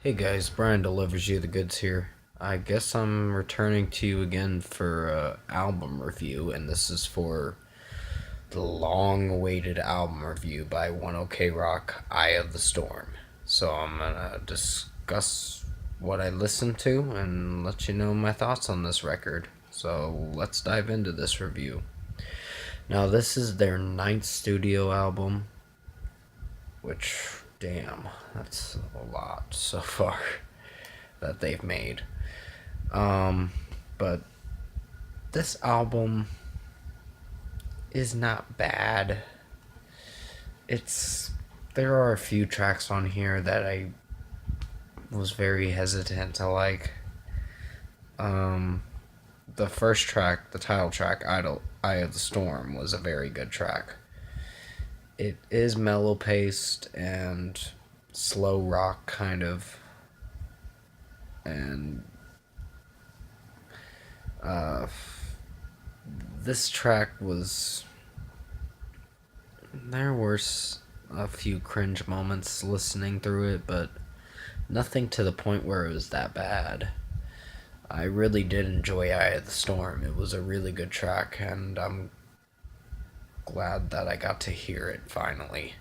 Hey guys, Brian delivers you the goods here. I guess I'm returning to you again for a album review, and this is for the long-awaited album review by One OK Rock, Eye of the Storm. So I'm gonna discuss what I listened to and let you know my thoughts on this record. So let's dive into this review. Now this is their ninth studio album, which damn, that's a lot so far that they've made. But this album is not bad. It's There are a few tracks on here that I was very hesitant to like. Um, the first track, the title track, Eye of the Storm, was a very good track. It is mellow paced and slow rock kind of, and uh, this track was. There were a few cringe moments listening through it, but nothing to the point where it was that bad. I really did enjoy Eye of the Storm. It was a really good track, and I'm glad that I got to hear it finally.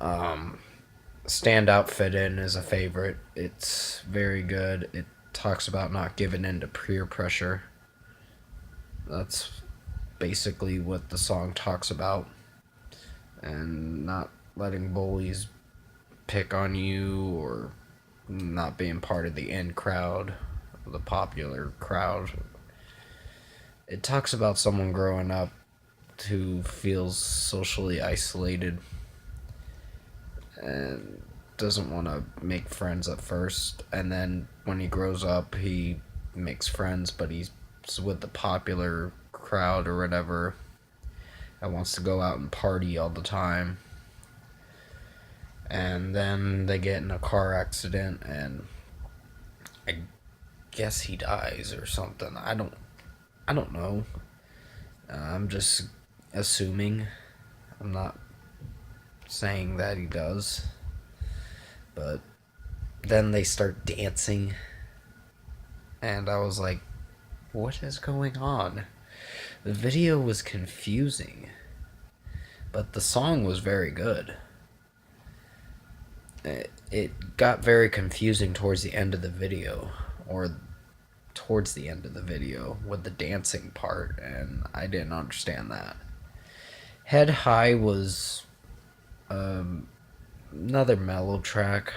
Standout Fit In is a favorite. It's very good. It talks about not giving in to peer pressure. That's basically what the song talks about, and not letting bullies pick on you or not being part of the in crowd, the popular crowd. It talks about someone growing up who feels socially isolated and doesn't want to make friends at first, and then when he grows up he makes friends, but he's with the popular crowd or whatever and wants to go out and party all the time. And then they get in a car accident, and I guess he dies or something. I don't know. I'm just assuming. I'm not saying that he does. But then they start dancing, and I was like, what is going on? The video was confusing, but the song was very good. It got very confusing towards the end of the video, or towards the end of the video with the dancing part, and I didn't understand that. Head High was another mellow track.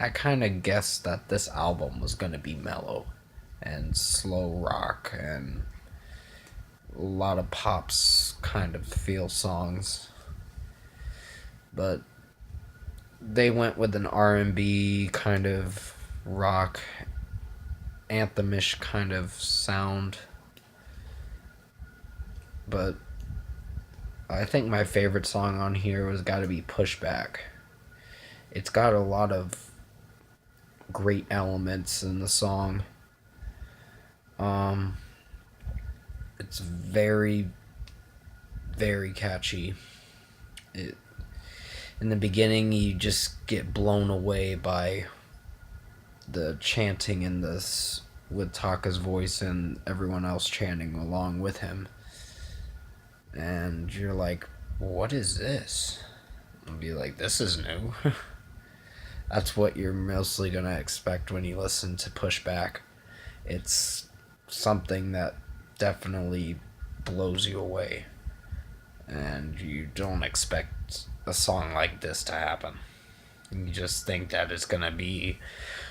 I kind of guessed that this album was going to be mellow and slow rock and a lot of pops kind of feel songs. But they went with an R&B kind of rock anthemish kind of sound. But I think my favorite song on here was got to be Pushback. It's got a lot of great elements in the song. Um, it's very, very catchy. It In the beginning, you just get blown away by the chanting in this with Taka's voice and everyone else chanting along with him, and you're like, "What is this?" I'll be like, "This is new." That's what you're mostly gonna expect when you listen to Pushback. It's something that definitely blows you away, and you don't expect a song like this to happen. You just think that it's gonna be,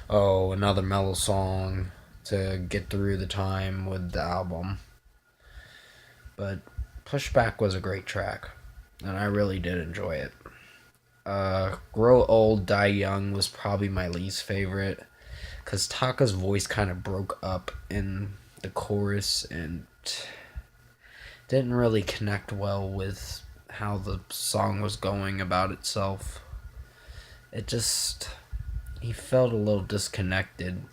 oh, another mellow song to get through the time with the album. But Pushback was a great track, and I really did enjoy it. Grow Old, Die Young was probably my least favorite, because Taka's voice kind of broke up in the chorus and didn't really connect well with how the song was going about itself. It just, he felt a little disconnected.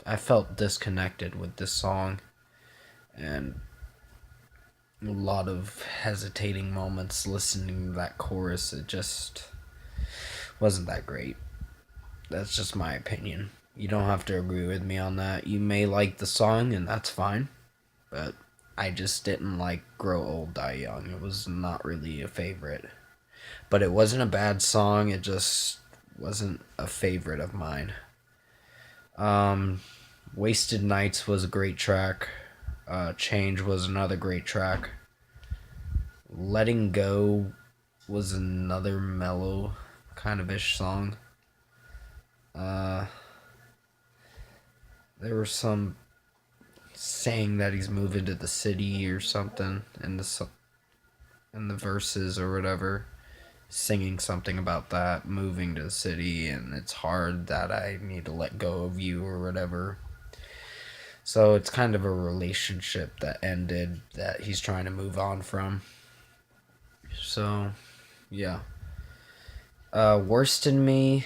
I felt disconnected with this song, and a lot of hesitating moments listening to that chorus. It just wasn't that great. That's just my opinion. You don't have to agree with me on that. You may like the song, and that's fine. But I just didn't like Grow Old, Die Young. It was not really a favorite. But it wasn't a bad song. It just wasn't a favorite of mine. Wasted Nights was a great track. Change was another great track. Letting Go was another mellow kind of ish song. There was some saying that he's moving to the city or something in the verses or whatever, singing something about that moving to the city, and it's hard that I need to let go of you or whatever. So it's kind of a relationship that ended that he's trying to move on from. So yeah. Worst in Me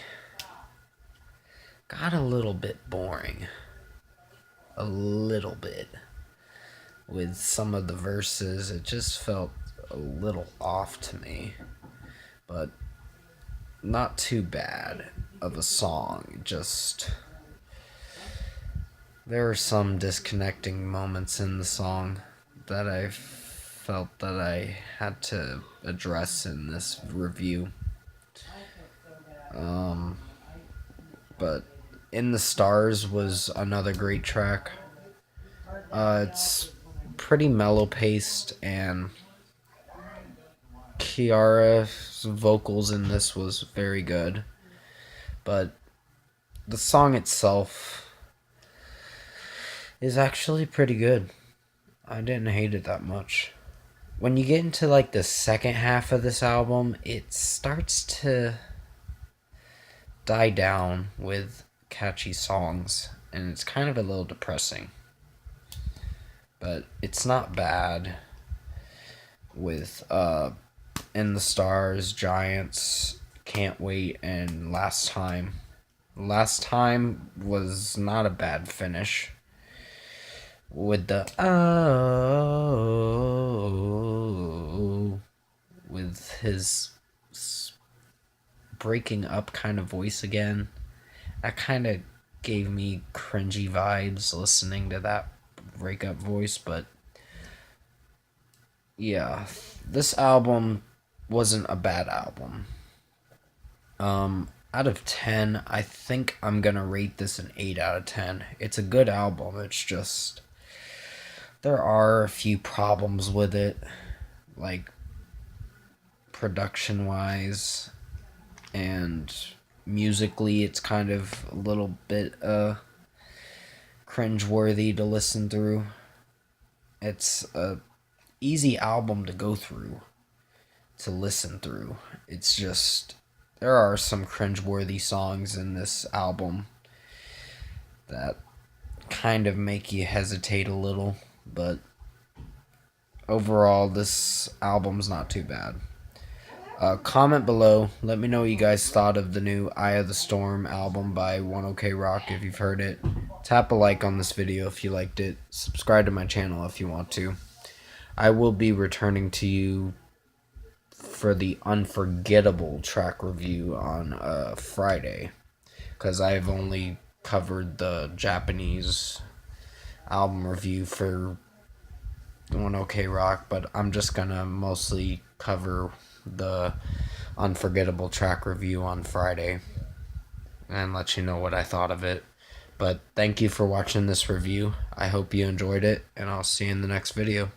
got a little bit boring. A little bit. With some of the verses, it just felt a little off to me. But not too bad of a song. Just there are some disconnecting moments in the song that I felt that I had to address in this review. But In the Stars was another great track. It's pretty mellow paced, and Kiara's vocals in this was very good. But the song itself is actually pretty good. I didn't hate it that much. When you get into like the second half of this album, it starts to die down with catchy songs, and it's kind of a little depressing. But it's not bad with In the Stars, Giants, Can't Wait, and Last Time. Last Time was not a bad finish. With the with his breaking up kind of voice again. That kind of gave me cringy vibes listening to that breakup voice, but yeah, this album wasn't a bad album. Out of 10, I think I'm gonna rate this an 8 out of 10. It's a good album, it's just there are a few problems with it, like production wise and musically. It's kind of a little bit cringe-worthy to listen through. It's a easy album to go through, to listen through. It's just there are some cringe-worthy songs in this album that kind of make you hesitate a little, but overall this album's not too bad. Comment below. Let me know what you guys thought of the new Eye of the Storm album by 1OK Rock if you've heard it. Tap a like on this video if you liked it. Subscribe to my channel if you want to. I will be returning to you for the Unforgettable track review on Friday, because I've only covered the Japanese album review for 1OK Rock, but I'm just gonna mostly cover the Unforgettable track review on Friday and let you know what I thought of it. But thank you for watching this review. I hope you enjoyed it, and I'll see you in the next video.